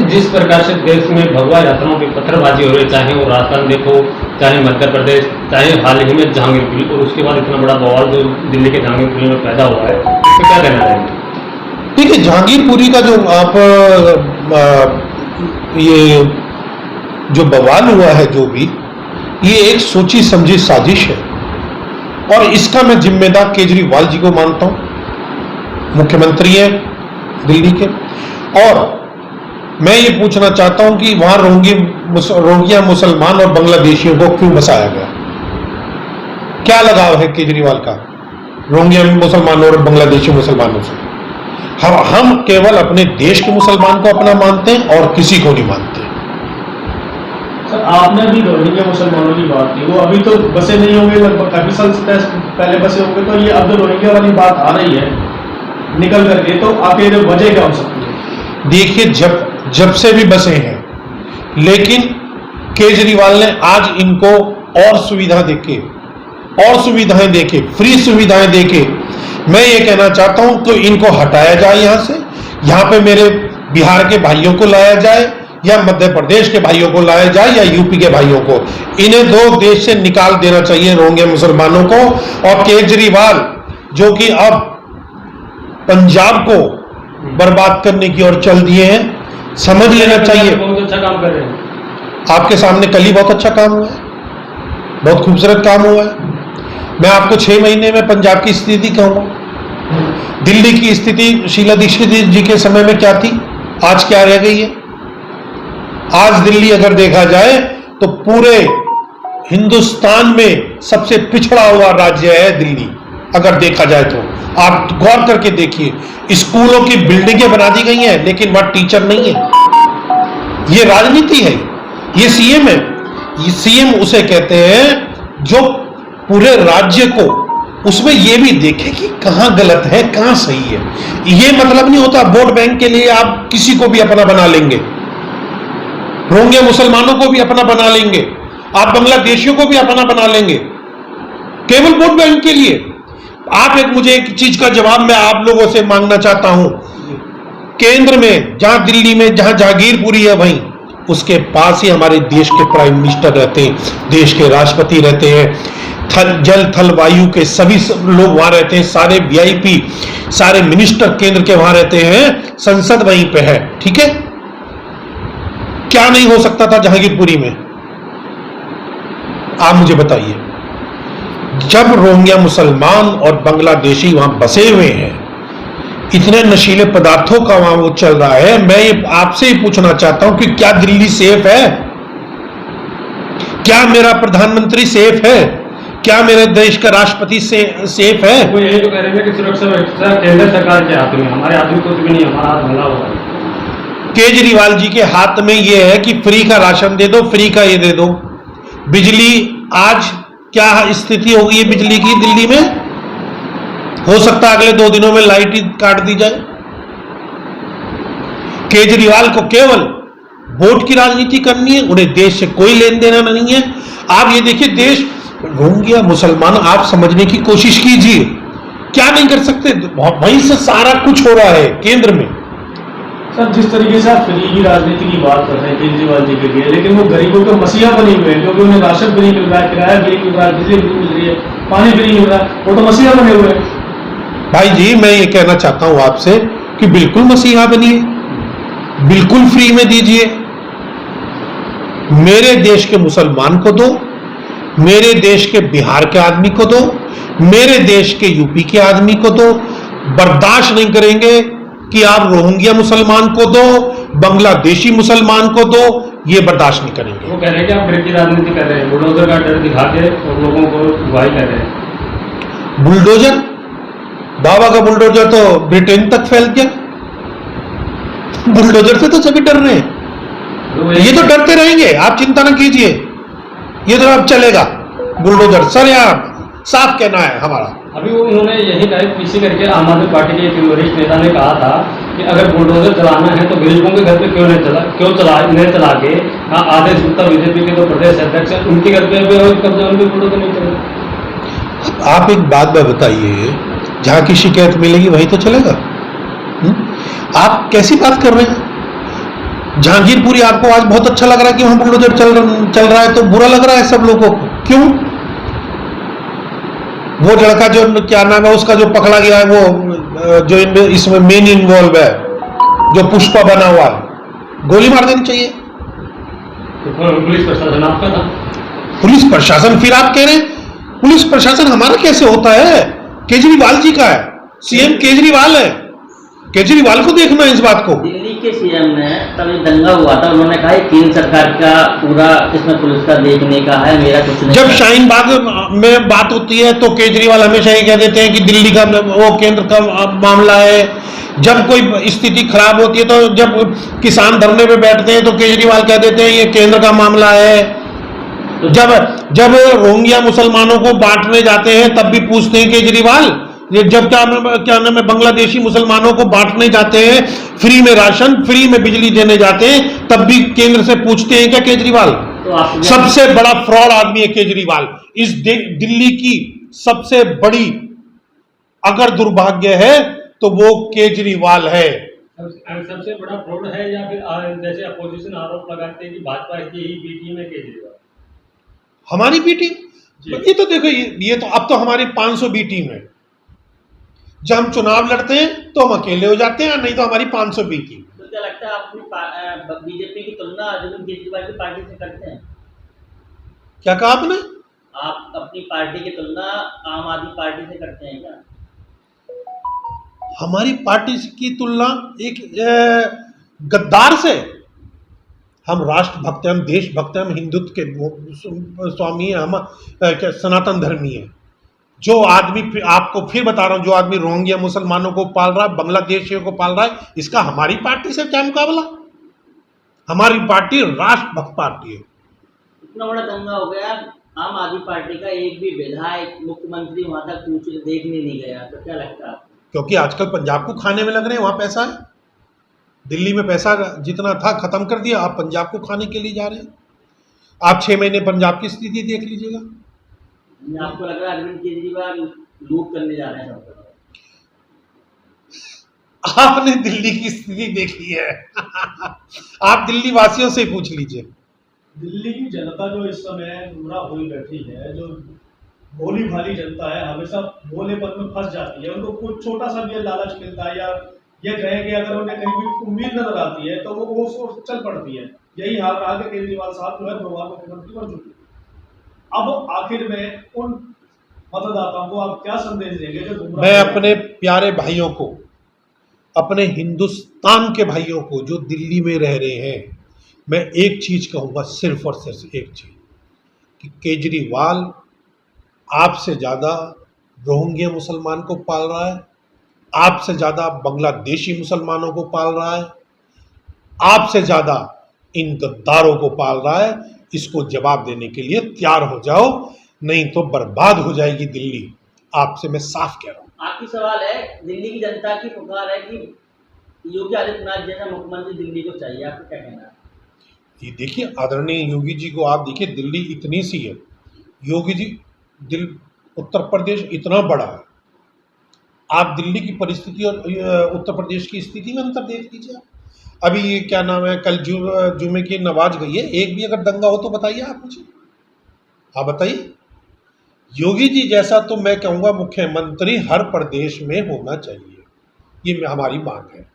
जिस प्रकार से देश में भगवा यात्राओं की पत्थरबाजी हो रही है, चाहे वो राजस्थान देखो, चाहे मध्य प्रदेश, चाहे हाल ही में जहांगीरपुरी, और उसके बाद इतना बड़ा बवाल जो दिल्ली के जहांगीरपुरी में पैदा हुआ है, इस पर क्या कहना चाहेंगे? देखिए, जहांगीरपुरी का जो आप ये जो बवाल हुआ है, जो भी, ये एक सोची समझी साजिश है, और इसका मैं जिम्मेदार केजरीवाल जी को मानता हूं, मुख्यमंत्री हैं दिल्ली के। और मैं ये पूछना चाहता हूं कि वहां रोहिंग्या मुसलमान और बांग्लादेशियों को क्यों बसाया गया? क्या लगाव है केजरीवाल का रोहिंग्या मुसलमानों और बांग्लादेशी मुसलमानों से? हम केवल अपने देश के मुसलमान को अपना मानते हैं और किसी को नहीं मानते। सर, आपने भी रोहिंग्या मुसलमानों की बात की, वो अभी तो बसे नहीं होंगे, लगभग काफी साल से पहले बसे होंगे, तो ये अब जो रोहिंग्या वाली बात आ रही है निकल करके, तो आखिर वजह क्या हो सकती है? देखिए, जब से भी बसे हैं, लेकिन केजरीवाल ने आज इनको और सुविधाएं देके, फ्री सुविधाएं देके, मैं ये कहना चाहता हूं कि इनको हटाया जाए यहां से। यहां पे मेरे बिहार के भाइयों को लाया जाए, या मध्य प्रदेश के भाइयों को लाया जाए, या यूपी के भाइयों को। इन्हें दो देश से निकाल देना चाहिए, रोहिंग्या मुसलमानों को। और केजरीवाल जो कि अब पंजाब को बर्बाद करने की ओर चल दिए हैं, समझ लेना चाहिए। बहुत अच्छा काम कर रहे हैं। आपके सामने कल ही बहुत अच्छा काम हुआ है, बहुत खूबसूरत काम हुआ है। मैं आपको 6 महीने में पंजाब की स्थिति कहूंगा। दिल्ली की स्थिति शीला दीक्षित जी के समय में क्या थी, आज क्या रह गई है? आज दिल्ली अगर देखा जाए तो पूरे हिंदुस्तान में सबसे पिछड़ा हुआ राज्य है दिल्ली, अगर देखा जाए तो। आप गौर करके देखिए, स्कूलों की बिल्डिंगें बना दी गई हैं, लेकिन वहां टीचर नहीं है। ये राजनीति है, ये सीएम है। ये सीएम उसे कहते हैं जो पूरे राज्य को, उसमें ये भी देखे कि कहां गलत है कहां सही है। ये मतलब नहीं होता वोट बैंक के लिए आप किसी को भी अपना बना लेंगे, रोहिंग्या मुसलमानों को भी अपना बना लेंगे, आप बांग्लादेशियों को भी अपना बना लेंगे, केवल वोट बैंक के लिए। आप मुझे एक चीज का जवाब मैं आप लोगों से मांगना चाहता हूं। केंद्र में, जहां दिल्ली में जहां जहांगीरपुरी है, वहीं उसके पास ही हमारे देश के प्राइम मिनिस्टर रहते हैं, देश के राष्ट्रपति रहते हैं, जल थल वायु के सभी लोग वहां रहते हैं, सारे वीआईपी, सारे मिनिस्टर केंद्र के वहां रहते हैं, संसद वहीं पे है। ठीक है, क्या नहीं हो सकता था जहांगीरपुरी में? आप मुझे बताइए। जब रोहिंग्या मुसलमान और बांग्लादेशी वहां बसे हुए हैं, इतने नशीले पदार्थों का वहां वो चल रहा है, मैं आपसे ही पूछना चाहता हूं कि क्या दिल्ली सेफ है? क्या मेरा प्रधानमंत्री सेफ है? क्या मेरे देश का राष्ट्रपति सेफ है? वो यही तो कह रहे हैं कि सुरक्षा व्यवस्था केंद्र सरकार के हाथ में, हमारे हाथ में कुछ भी नहीं, हमारा हाथ भला हुआ है। केजरीवाल जी के हाथ में ये है कि फ्री का राशन दे दो, फ्री का ये दे दो। बिजली, आज क्या स्थिति होगी है बिजली की दिल्ली में? हो सकता है अगले 2 दिनों में लाइट ही काट दी जाए। केजरीवाल को केवल वोट की राजनीति करनी है, उन्हें देश से कोई लेन देना नहीं है। आप ये देखिए, देश रोहिंग्या मुसलमान, आप समझने की कोशिश कीजिए, क्या नहीं कर सकते? वहीं से सारा कुछ हो रहा है केंद्र में। सर, जिस तरीके से आप फ्री की राजनीति की बात कर रहे हैं केजरीवाल जी के लिए, लेकिन वो गरीबों के मसीहा बने हुए हैं, क्योंकि उन्हें राशन फ्री मिल रहा है, किराया फ्री मिल रहा है, बिजली फ्री मिल रही है, पानी फ्री मिल रहा है, वो तो मसीहा बने हुए हैं। भाई जी, मैं ये कहना चाहता हूं आपसे कि बिल्कुल मसीहा बनिए, बिल्कुल फ्री में दीजिए। मेरे देश के मुसलमान को दो, मेरे देश के बिहार के आदमी को दो, मेरे देश के यूपी के आदमी को दो। बर्दाश्त नहीं करेंगे कि आप रोहिंग्या मुसलमान को दो, बांग्लादेशी मुसलमान को दो, ये बर्दाश्त नहीं करेंगे। वो कह रहे हैं कि आप ब्रिज की राजनीति कर रहे हैं, बुलडोजर का डर दिखा के और लोगों को गुआई कर रहे हैं। बुलडोजर, बाबा का बुलडोजर तो ब्रिटेन तक फैल गया। बुलडोजर से तो सभी डर रहे हैं, ये तो डरते रहेंगे, आप चिंता ना कीजिए, ये तो अब चलेगा बुलडोजर। सर, यहाँ साफ कहना है हमारा। अभी वो उन्होंने यही कहा, पीछे करके आम आदमी पार्टी के एक वरिष्ठ नेता ने कहा था कि अगर बुलडोजर चलाना है तो गरीबों के घर पे क्यों नहीं चला के आदेश गुप्ता बीजेपी के तो प्रदेश अध्यक्ष है, उनके घर पे कब्जा, उनके बुलडोजर नहीं चलेगा। आप एक बात बताइए, जहां की शिकायत मिलेगी वहीं तो चलेगा। आप कैसी बात कर रहे हैं? जहांगीरपुरी आपको आज बहुत अच्छा लग रहा है कि वहां बुलडोजर चल रहा है, तो बुरा लग रहा है सब लोगों को, क्यों? वो लड़का जो क्या नाम है उसका, जो पकड़ा गया है, वो जो इसमें मेन इन्वॉल्व है, जो पुष्पा बना हुआ है, गोली मार देनी चाहिए। तो पुलिस प्रशासन आपका था। पुलिस प्रशासन, फिर आप कह रहे हैं पुलिस प्रशासन हमारा कैसे होता है? केजरीवाल जी का है, सीएम केजरीवाल है, केजरीवाल को देखना है इस बात को। दिल्ली के सीएम ने तभी दंगा हुआ था, उन्होंने कहा केंद्र सरकार का पूरा इसमें पुलिस का देखने का है, मेरा कुछ नहीं। जब शाहीन बाग में बात होती है तो केजरीवाल हमेशा ये कह देते हैं कि दिल्ली का वो केंद्र का मामला है। जब कोई स्थिति खराब होती है, तो जब किसान धरने पे बैठते हैं तो केजरीवाल कह देते हैं ये केंद्र का मामला है। जब रोहिंग्या मुसलमानों को बांटने जाते हैं तब भी पूछते हैं केजरीवाल, ये जब क्या नाम है बांग्लादेशी मुसलमानों को बांटने जाते हैं, फ्री में राशन, फ्री में बिजली देने जाते हैं, तब भी केंद्र से पूछते हैं क्या केजरीवाल? तो सबसे बड़ा फ्रॉड आदमी है केजरीवाल। इस दिल्ली की सबसे बड़ी अगर दुर्भाग्य है तो वो केजरीवाल है। सबसे बड़ा फ्रॉड है, या फिर जैसे अपोजिशन आरोप लगाते हैं कि भाजपा की ही बी टीम है केजरीवाल? हमारी बी टीम, ये तो देखो, ये तो अब तो हमारी 500 बी टीम है। जब हम चुनाव लड़ते हैं तो हम अकेले हो जाते हैं, नहीं तो हमारी 500 बी टीम। तो क्या लगता है आप अपनी बीजेपी की तुलना अरविंद केजरीवाल की पार्टी से करते हैं? क्या कहा आपने? आप अपनी पार्टी की तुलना आम आदमी पार्टी से करते हैं क्या? हमारी पार्टी की तुलना एक गद्दार से? हम राष्ट्रभक्त हैं, हम देशभक्त हैं, हम हिंदुत्व के स्वामी हैं, हम सनातन धर्मी हैं। जो आदमी, आपको फिर बता रहा हूं, जो आदमी रोहिंग्या मुसलमानों को पाल रहा है, बांग्लादेशियों को पाल रहा है, इसका हमारी पार्टी से क्या मुकाबला? हमारी पार्टी राष्ट्रभक्त पार्टी है। इतना बड़ा दंगा हो गया, आम आदमी पार्टी का एक भी विधायक, मुख्यमंत्री वहां तक देखने नहीं गया, तो क्या लगता है? क्योंकि आजकल पंजाब को खाने में लग रहे हैं, वहां पैसा है। दिल्ली में पैसा जितना था खत्म कर दिया, आप पंजाब को खाने के लिए जा रहे हैं। आप 6 महीने पंजाब की स्थिति देख लीजिएगा। आपको लग रहा है अरविंद केजरीवाल लूट करने जा रहे हैं सबको? आपने दिल्ली की स्थिति देखी है? आप दिल्ली वासियों से पूछ लीजिए। दिल्ली की जनता जो इस समय गुमराह हुई बैठी है, जो भोली भाली जनता है, हमेशा भोलेपन में फंस जाती है। उनको कुछ छोटा सा भी लालच मिलता है, या ये कहें कि अगर उन्हें कहीं भी उम्मीद नजर आती है तो वो उसको चल पड़ती है। यही हाल रहा कि केजरीवाल साहब जो है 2 बार मुख्यमंत्री बन चुके। अब आखिर में उन मतदाताओं को आप क्या संदेश देंगे जो गुमराह? मैं अपने प्यारे भाइयों को, अपने हिंदुस्तान के भाइयों को जो दिल्ली में रह रहे हैं, मैं एक चीज कहूंगा, सिर्फ और सिर्फ एक चीज, कि केजरीवाल आपसे ज्यादा रोहिंग्या मुसलमान को पाल रहा है, आपसे ज्यादा बांग्लादेशी मुसलमानों को पाल रहा है, आपसे ज्यादा इन गद्दारों को पाल रहा है। इसको जवाब देने के लिए तैयार हो जाओ, नहीं तो बर्बाद हो जाएगी दिल्ली। आपसे मैं साफ कह रहा हूं। आपकी सवाल है, दिल्ली की जनता की पुकार है कि योगी आदित्यनाथ जैसा मुख्यमंत्री दिल्ली को चाहिए, आपको क्या कहना है? ये देखिए, आदरणीय योगी जी को आप देखिए, दिल्ली इतनी सी है, योगी जी उत्तर प्रदेश इतना बड़ा है। आप दिल्ली की परिस्थिति और उत्तर प्रदेश की स्थिति में अंतर देख लीजिए। अभी ये क्या नाम है, कल जुमे की नमाज गई है, एक भी अगर दंगा हो तो बताइए आप मुझे, आप बताइए। योगी जी जैसा तो मैं कहूँगा मुख्यमंत्री हर प्रदेश में होना चाहिए, ये हमारी मांग है।